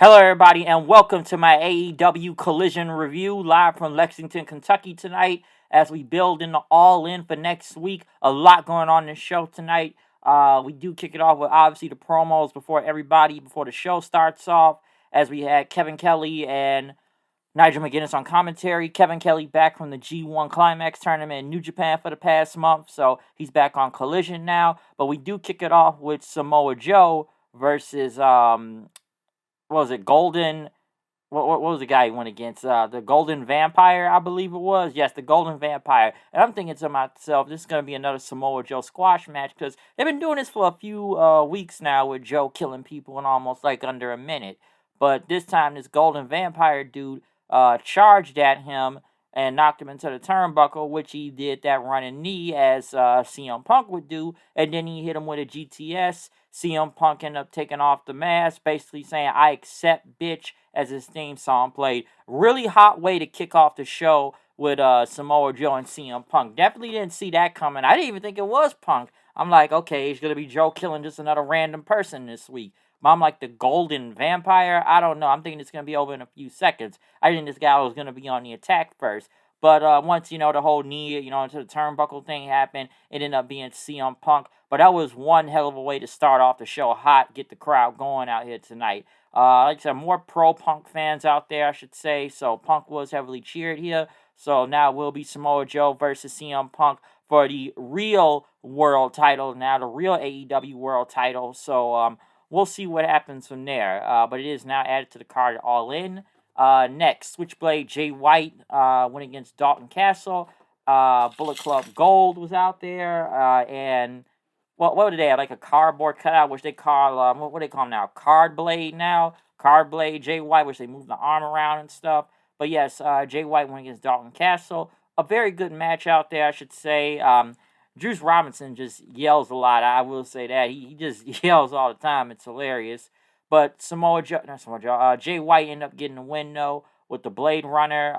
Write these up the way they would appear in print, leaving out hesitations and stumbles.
Hello, everybody, and welcome to my AEW Collision review live from Lexington, Kentucky tonight as we build into All In for next week. A lot going on in the show tonight. We do kick it off with obviously the promos before the show starts off, as we had Kevin Kelly and Nigel McGuinness on commentary. Kevin Kelly back from the G1 Climax tournament in New Japan for the past month, so he's back on Collision now. But we do kick it off with Samoa Joe versus what was it, Golden? What was the guy he went against? The Golden Vampire, I believe it was. Yes, the Golden Vampire. And I'm thinking to myself, this is going to be another Samoa Joe squash match because they've been doing this for a few weeks now with Joe killing people in almost like under a minute. But this time, this Golden Vampire dude charged at him and knocked him into the turnbuckle, which he did that running knee as CM Punk would do, and then he hit him with a GTS. CM Punk ended up taking off the mask, basically saying, "I accept, bitch," as his theme song played. Really hot way to kick off the show with Samoa Joe and CM Punk. Definitely didn't see that coming. I didn't even think it was Punk. I'm like, okay, it's going to be Joe killing just another random person this week. But I'm like, the Golden Vampire? I don't know. I'm thinking it's going to be over in a few seconds. I think this guy was going to be on the attack first. But once, the whole knee, into the turnbuckle thing happened, it ended up being CM Punk. But that was one hell of a way to start off the show hot, get the crowd going out here tonight. Like I said, more pro-Punk fans out there, I should say. So Punk was heavily cheered here. So now it will be Samoa Joe versus CM Punk for the real world title. Now the real AEW world title. So we'll see what happens from there. But it is now added to the card All In. Next, Switchblade Jay White went against Dalton Castle. Bullet Club Gold was out there. And what did they have? Like a cardboard cutout, which they call, what do they call them now? Card Blade now? Card Blade Jay White, which they move the arm around and stuff. But yes, Jay White went against Dalton Castle. A very good match out there, I should say. Juice Robinson just yells a lot. I will say that. He just yells all the time. It's hilarious. But Jay White ended up getting the win, though, with the Blade Runner.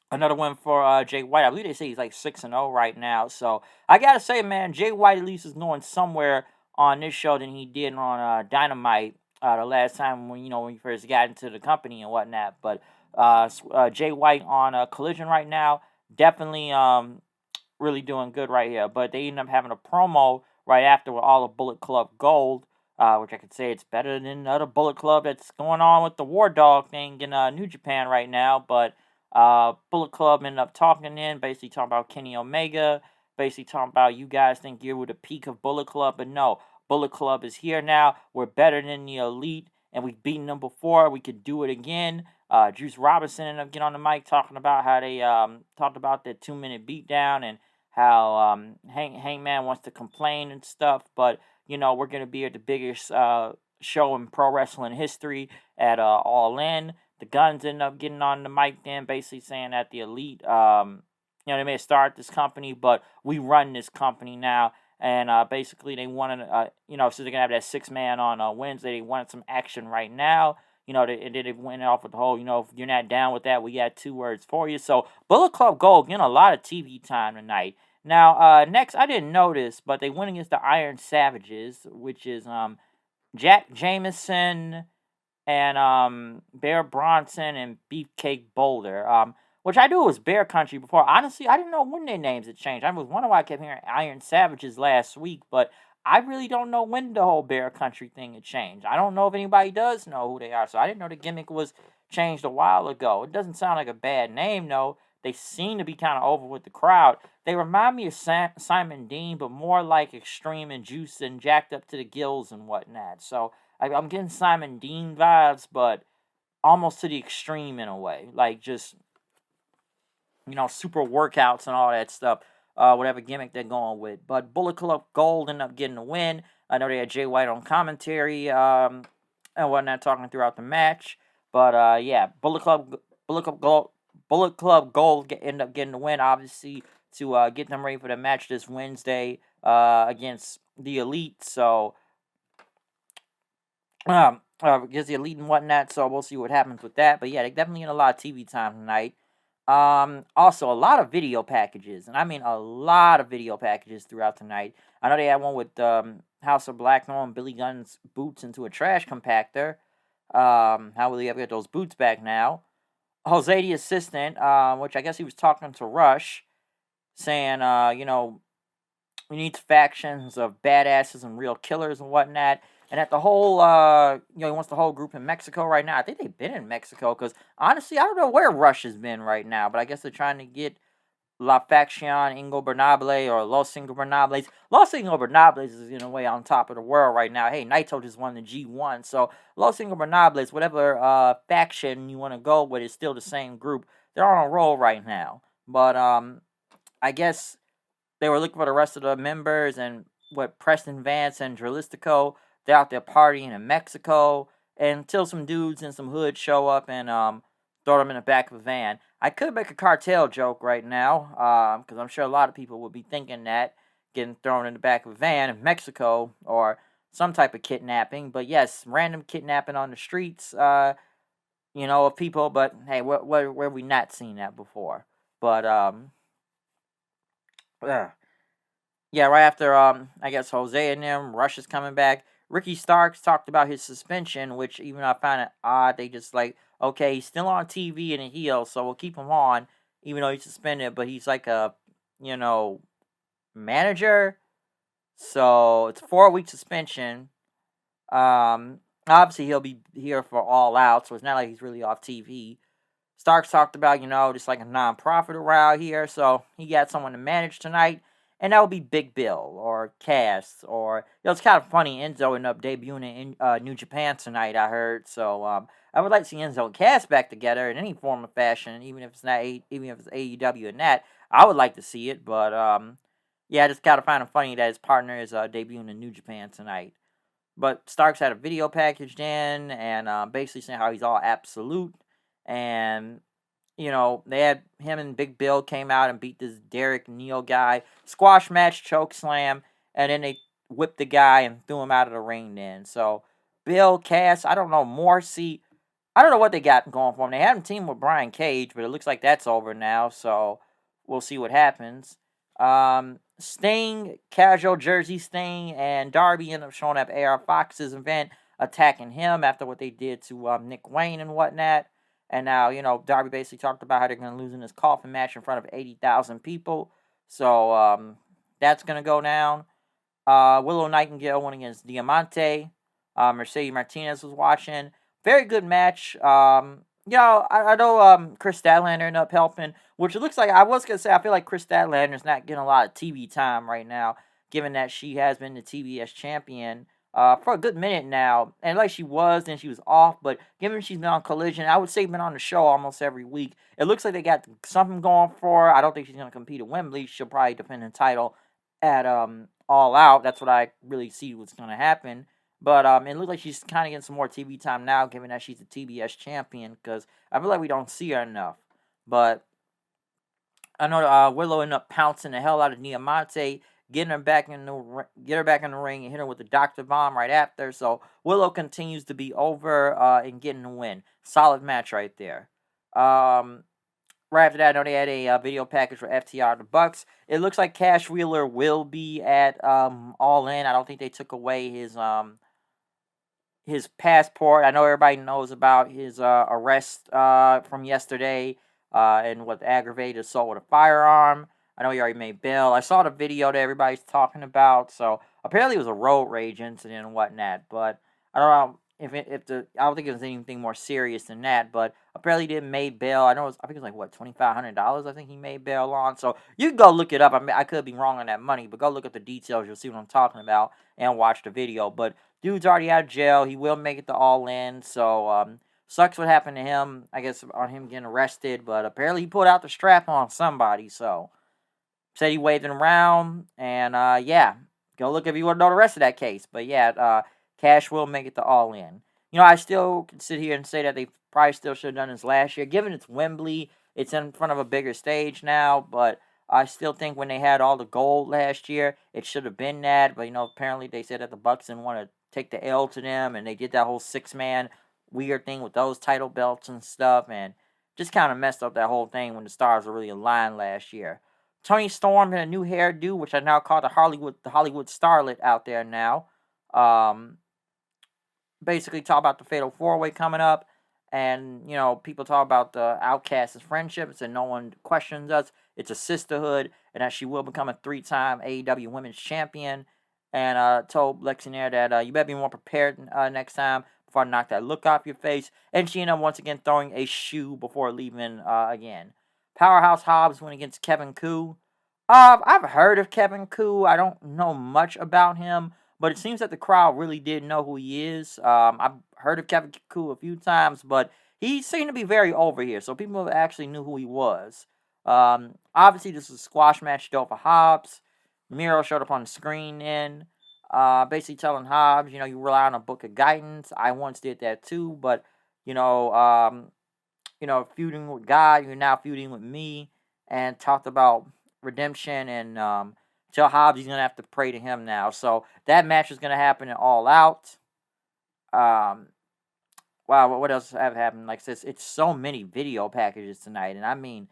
Another win for Jay White. I believe they say he's like 6-0 right now. So I gotta say, man, Jay White at least is going somewhere on this show than he did on Dynamite the last time when he first got into the company and whatnot. But Jay White on Collision right now, definitely really doing good right here. But they ended up having a promo right after with all of Bullet Club Gold. Which I could say it's better than another Bullet Club that's going on with the War Dog thing in New Japan right now. But Bullet Club ended up basically talking about Kenny Omega, basically talking about you guys think you're with the peak of Bullet Club, but no, Bullet Club is here now. We're better than the Elite, and we've beaten them before. We could do it again. Juice Robinson ended up getting on the mic talking about how they talked about the 2-minute beatdown and how Hangman wants to complain and stuff, but we're going to be at the biggest show in pro wrestling history at All In. The Guns ended up getting on the mic then, basically saying that the Elite, they may have started this company, but we run this company now. And basically they wanted, so they're going to have that 6-man on Wednesday. They wanted some action right now. They went off with the whole, if you're not down with that, we got 2 words for you. So Bullet Club Gold getting a lot of TV time tonight. Now, next, I didn't notice, but they went against the Iron Savages, which is Jack Jameson and Bear Bronson and Beefcake Boulder, which I knew was Bear Country before. Honestly, I didn't know when their names had changed. I was wondering why I kept hearing Iron Savages last week, but I really don't know when the whole Bear Country thing had changed. I don't know if anybody does know who they are, so I didn't know the gimmick was changed a while ago. It doesn't sound like a bad name, though. They seem to be kind of over with the crowd. They remind me of Simon Dean, but more like extreme and juiced and jacked up to the gills and whatnot. So I'm getting Simon Dean vibes, but almost to the extreme in a way. Like just, super workouts and all that stuff. Whatever gimmick they're going with. But Bullet Club Gold ended up getting the win. I know they had Jay White on commentary and whatnot talking throughout the match. But yeah, Bullet Club Gold ended up getting the win, obviously, to get them ready for the match this Wednesday against the Elite. So, against the Elite and whatnot. So we'll see what happens with that. But yeah, they definitely get a lot of TV time tonight. Also a lot of video packages, and I mean a lot of video packages throughout the night. I know they had one with House of Black throwing Billy Gunn's boots into a trash compactor. How will he ever get those boots back now? Jose the assistant, which I guess he was talking to Rush, saying, we need factions of badasses and real killers and whatnot. And that the whole, he wants the whole group in Mexico right now. I think they've been in Mexico because honestly, I don't know where Rush has been right now, but I guess they're trying to get La Facción Ingobernable or Los Ingobernables. Los Ingobernables is in a way on top of the world right now. Hey, Naito just won the G1, so Los Ingobernables, whatever faction you want to go with, is still the same group. They're on a roll right now, but I guess they were looking for the rest of the members, and what Preston Vance and Dralistico, they're out there partying in Mexico, until some dudes in some hood show up and throw them in the back of a van. I could make a cartel joke right now, because I'm sure a lot of people would be thinking that, getting thrown in the back of a van in Mexico, or some type of kidnapping. But yes, random kidnapping on the streets, of people. But hey, where have we not seen that before? But yeah, right after I guess Jose and them, Rush is coming back. Ricky Starks talked about his suspension, which even I find it odd. They just like, okay, he's still on TV and a heel, so we'll keep him on, even though he's suspended. But he's like a, manager, so it's a 4-week suspension. Obviously he'll be here for All Out, so it's not like he's really off TV. Starks talked about, just like a non-profit around here, so he got someone to manage tonight, and that would be Big Bill or Cass, or it's kind of funny. Enzo ended up debuting in New Japan tonight, I heard. So I would like to see Enzo and Cass back together in any form of fashion, even if it's not, even if it's AEW and that. I would like to see it, but yeah, I just kind of find it funny that his partner is debuting in New Japan tonight. But Starks had a video packaged in, and basically saying how he's all absolute, and they had him and Big Bill came out and beat this Derek Neal guy. Squash match, choke slam, and then they whipped the guy and threw him out of the ring then. So, Bill, Cass, I don't know, Morrissey, I don't know what they got going for him. They had him team with Brian Cage, but it looks like that's over now, so we'll see what happens. Sting, casual jersey Sting, and Darby ended up showing up at AR Fox's event, attacking him after what they did to Nick Wayne and whatnot. And now, Darby basically talked about how they're going to lose in this coffin match in front of 80,000 people. So, that's going to go down. Willow Nightingale went against Diamante. Mercedes Martinez was watching. Very good match. I know Chris Statlander ended up helping, which it looks like, I was going to say, I feel like Chris Statlander's not getting a lot of TV time right now, given that she has been the TBS champion for a good minute now. And like she was, then she was off. But given she's been on Collision, I would say been on the show almost every week. It looks like they got something going for her. I don't think she's going to compete at Wembley. She'll probably defend the title at All Out. That's what I really see what's going to happen. But it looks like she's kind of getting some more TV time now, given that she's a TBS champion, because I feel like we don't see her enough. But I know Willow ended up pouncing the hell out of Diamante, getting her back in the ring and hit her with the Dr. Bomb right after. So Willow continues to be over and getting the win. Solid match right there. Right after that, I know they had a video package for FTR the Bucks. It looks like Cash Wheeler will be at All In. I don't think they took away his passport. I know everybody knows about his arrest from yesterday and what aggravated assault with a firearm. I know he already made bail. I saw the video that everybody's talking about. So apparently it was a road rage incident and whatnot. But I don't know I don't think it was anything more serious than that. But apparently he did made bail. I think it was like $2,500. I think he made bail on. So you can go look it up. I could be wrong on that money, but go look at the details. You'll see what I'm talking about and watch the video. But dude's already out of jail. He will make it to All In. So sucks what happened to him. I guess on him getting arrested. But apparently he pulled out the strap on somebody. So said he waved it around. And yeah, go look if you want to know the rest of that case. But yeah, Cash will make it to All In. I still can sit here and say that they probably still should have done this last year. Given it's Wembley, it's in front of a bigger stage now. But I still think when they had all the gold last year, it should have been that. But, apparently they said that the Bucks didn't want to take the L to them. And they did that whole 6-man weird thing with those title belts and stuff. And just kind of messed up that whole thing when the stars were really aligned last year. Toni Storm had a new hairdo, which I now call the Hollywood starlet out there now. Um, basically talk about the Fatal 4-Way coming up. And, people talk about the Outcasts' friendships and no one questions us. It's a sisterhood, and that she will become a 3-time AEW Women's Champion. And told Lexi there that you better be more prepared next time before I knock that look off your face. And she ended up once again throwing a shoe before leaving again. Powerhouse Hobbs went against Kevin Koo. I've heard of Kevin Koo. I don't know much about him. But it seems that the crowd really did know who he is. I've heard of Kevin Koo a few times, but he seemed to be very over here, so people actually knew who he was. Obviously, this was a squash match though for Hobbs. Miro showed up on the screen then, basically telling Hobbs, you rely on a book of guidance. I once did that too, but you know, um, feuding with God, you're now feuding with me, and talked about redemption and tell Hobbs he's gonna have to pray to him now. So that match is gonna happen in All Out. Um, wow, what else have happened? Like I said, it's so many video packages tonight, and I mean,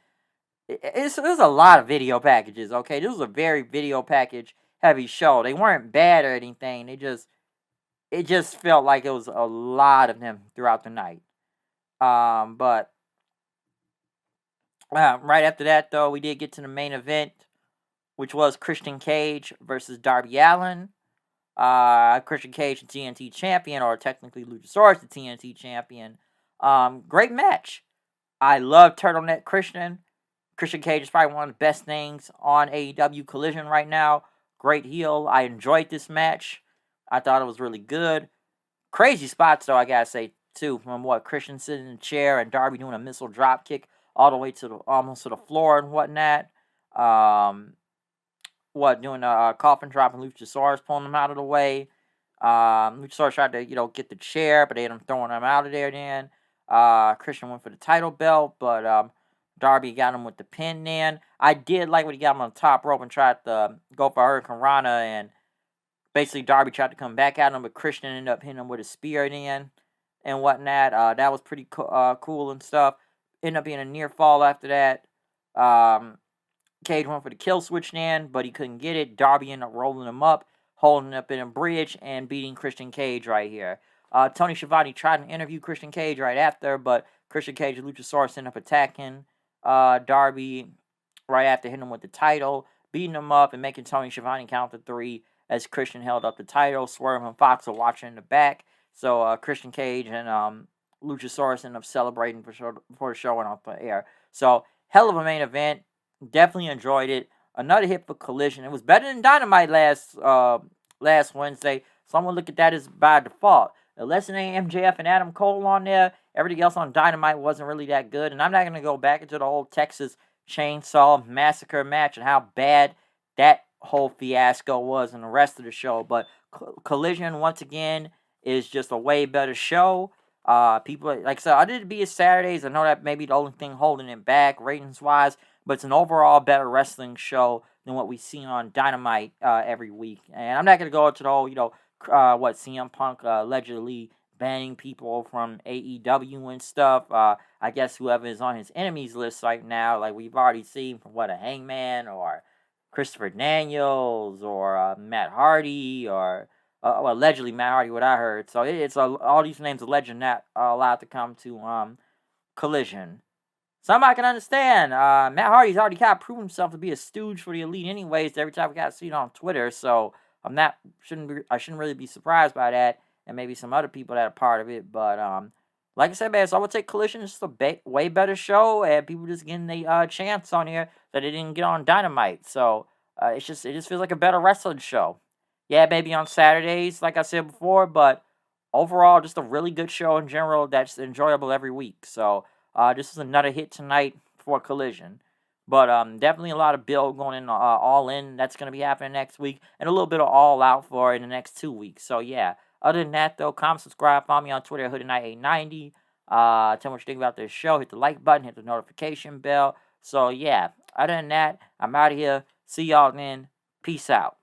there's a lot of video packages. Okay, this was a very video package heavy show. They weren't bad or anything. It just felt like it was a lot of them throughout the night. But right after that, though, we did get to the main event, which was Christian Cage versus Darby Allin. Christian Cage, the TNT champion, or technically Luchasaurus, the TNT champion. Great match. I love Turtleneck Christian. Christian Cage is probably one of the best things on AEW Collision right now. Great heel. I enjoyed this match. I thought it was really good. Crazy spots, though, I gotta say, too. From Christian sitting in the chair and Darby doing a missile drop kick all the way to almost to the floor and whatnot. Doing a coffin drop and Luchasaurus pulling him out of the way. Luchasaurus tried to, get the chair, but they ended up throwing him out of there then. Christian went for the title belt, but Darby got him with the pin then. I did like when he got him on the top rope and tried to go for Hurricane Rana, and basically Darby tried to come back at him, but Christian ended up hitting him with a spear then and whatnot. That was pretty cool and stuff. Ended up being a near fall after that. Cage went for the kill switch then, but he couldn't get it. Darby ended up rolling him up, holding up in a bridge, and beating Christian Cage right here. Tony Schiavone tried to interview Christian Cage right after, but Christian Cage and Luchasaurus ended up attacking Darby right after hitting him with the title, beating him up, and making Tony Schiavone count to 3 as Christian held up the title. Swerve and Fox are watching in the back. So Christian Cage and Luchasaurus ended up celebrating before the show went off the air. So hell of a main event. Definitely enjoyed it. Another hit for Collision. It was better than Dynamite last Wednesday, so I'm going to look at that as by default. Unless it ain't MJF and Adam Cole on there, everything else on Dynamite wasn't really that good. And I'm not going to go back into the whole Texas Chainsaw Massacre match and how bad that whole fiasco was in the rest of the show. But Collision, once again, is just a way better show. People, like I said, I did it be Saturdays. I know that may be the only thing holding it back ratings-wise, but it's an overall better wrestling show than what we see on Dynamite every week. And I'm not going to go into the whole, CM Punk allegedly banning people from AEW and stuff. I guess whoever is on his enemies list right now, like we've already seen from a Hangman or Christopher Daniels or Matt Hardy or allegedly Matt Hardy, what I heard. So it's all these names alleged not allowed to come to Collision. Some I can understand. Matt Hardy's already kind of proven himself to be a stooge for the Elite, anyways. Every time we got to see it on Twitter, so I shouldn't really be surprised by that, and maybe some other people that are part of it. But like I said, man, so I would say Collision is just a way better show, and people just getting the chance on here that they didn't get on Dynamite. So it just feels like a better wrestling show. Yeah, maybe on Saturdays, like I said before, but overall, just a really good show in general that's enjoyable every week. So. This is another hit tonight for Collision. But definitely a lot of build going in All In. That's going to be happening next week. And a little bit of All Out for in the next 2 weeks. So, yeah. Other than that, though, comment, subscribe, follow me on Twitter at HoodieKnight890. Tell me what you think about this show. Hit the like button. Hit the notification bell. So, yeah. Other than that, I'm out of here. See y'all then. Peace out.